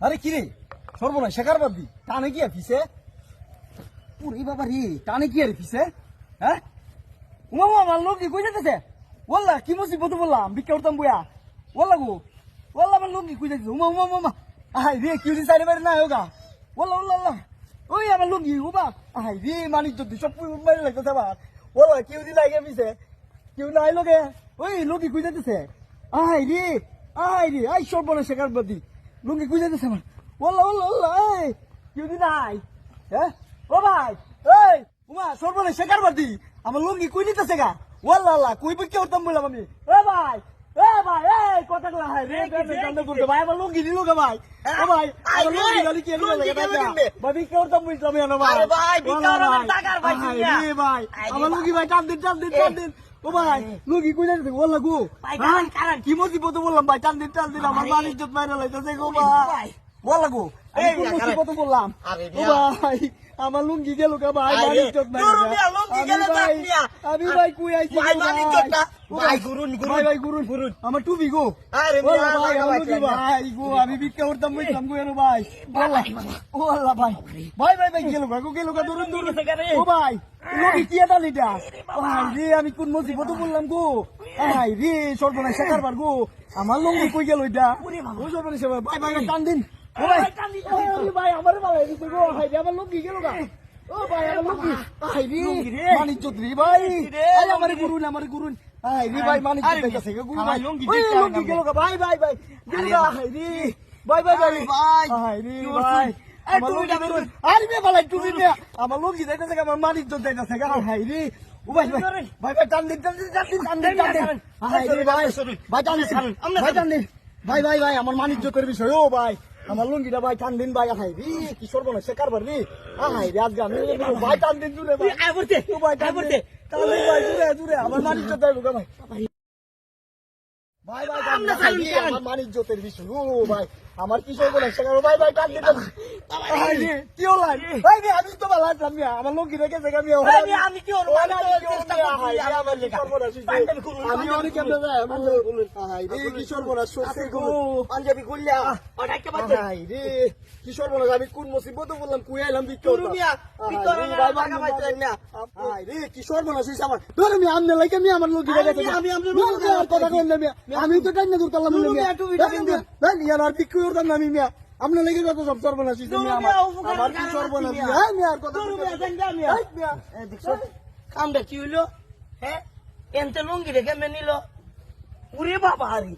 আরে কি রে সর্বনাশ শেখার বাদ দি টানে কি আর ফিসে পুরে বাবা রে টানে কি আর ফিসে হ্যাঁ উমা উমা আমার লোক কি কই যেতেছে বললা কি মুসিবত বললাম ভিক্ষা করতাম বইয়া বললা গো বললা আমার লোক কি কই যেতেছে উমা উমা উমা আহাই রে কিউ দি সাইডে বাইরে না হোগা বললা বললা বললা ওই আমার লোক কি উমা আহাই রে মানিক যদি সব বাইরে লাগতেছে আবার বললা কিউ দি লাগে ফিসে কিউ নাই লোকে ওই লোক কি কই যেতেছে আহাই রে আই সর্বনাশ শেখার বাদ দি লুঙ্গি কুইজা দিছে আমার ওল্লা ওল্লা ওল্লা এই কেউ দি নাই হ্যাঁ ও ভাই এই উমা সর্বনাশ শেখার বাদি আমার লুঙ্গি কুই দিতেছে গা ওল্লা ওল্লা কুই বিকে উঠতাম বললাম আমি এ ভাই এই কথা কলা হাই রে কান্দ করতে ভাই আমার লুঙ্গি দিলো গা ভাই ও ভাই আমার লুঙ্গি গালি কি এলো লাগা ভাই বিকে উঠতাম বলতাম আমি ভাই আরে ভাই বিকে উঠতাম টাকার ভাই রে ভাই আমার লুঙ্গি ভাই টান দিন ও ভাই লুঙ্গি কই যাইতে ওল্লা গো কারণ কি মুসিবত বললাম ভাই টান দিন আমার মান ইজ্জত মাইরা লাইতেছে গো ভাই বলা গো এই মুসিবত বললাম ও ভাই আমার লুঙ্গি গেল কা ভাই মান ইজ্জত মাইরা আমি ভাই কই আইছি ভাই গুরুন আমার টুপি গো আরে ভাই আমার লুঙ্গি ভাই গো আমি ভিক্ষা করতাম বইতাম গো এর ভাই বলা ও আল্লাহ ভাই গেল গা দূর ও ভাই লুঙ্গি কি এটা লিটা ভাই রে আমি কোন মুসিবত বললাম গো ভাই রে সর্বনাশ শেখার বার গো আমার লুঙ্গি কই গেল এটা ও সর্বনাশ ভাই টান দিন ও ভাই আমার ভালো হইছে গো ভাই রে আমার লুঙ্গি গেল গা ও ভাই আমার লুঙ্গি ভাই রে মানিক চৌধুরী ভাই আই আমার গুরুন ভাই রে ভাই মানিক চৌধুরী কাছে গো ভাই লুঙ্গি গেল গা ভাই দিল গা ভাই রে ভাই ভাই রে ভাই আমার লুঙ্গি গেল আরে মে ভাই টুপি মে আমার লুঙ্গি যাইতেছে আমার মানিক চৌধুরী যাইতেছে গা ভাই রে ও ভাই টান দিন ভাই রে ভাই টান দিন ভাই আমার মানিক চৌধুরীর বিষয় ও ভাই আমার লুঙ্গিটা ভাই টান দিন ভাই হাই রে কি সর্বনাশ শেখার বার রে হাই রে আজকে আমি ভাই টান দিন জুড়ে ভাই ও ভাই টান দিন ভাই জুড়ে আমার মানিক চৌধুরী ভাই আমার মানিক জ্যোতির বিষয় ও ভাই আমার কি সর্বনাশ শেখার ভাই টান দিন কি হলো ভাই আমি তো ভালো আছি আমার লুঙ্গি রেখে আমি কি আমি অনেক কেমনে যাই কি সর্বনাশ পাঞ্জাবি খুললা হাই রে কি সর্বনাশ আমি কোন মুসিবত বললাম কুই আইলাম হাই রে কি সর্বনাশ হইছে আমার ধর আমি আমনে লাইকে আমি আমার লুঙ্গি রেখে কথা কইন না আমি তো টাইম না দূর করলাম আর বিক্রি করতাম না আমি মিয়া আপনার লেগে যত সব সর্বনাশ আমার কি সর্বনাশ আর কথা কামটা কি হইলো হ্যাঁ এনতে লুঙ্গি রেখে নিল উরে বাবা আরে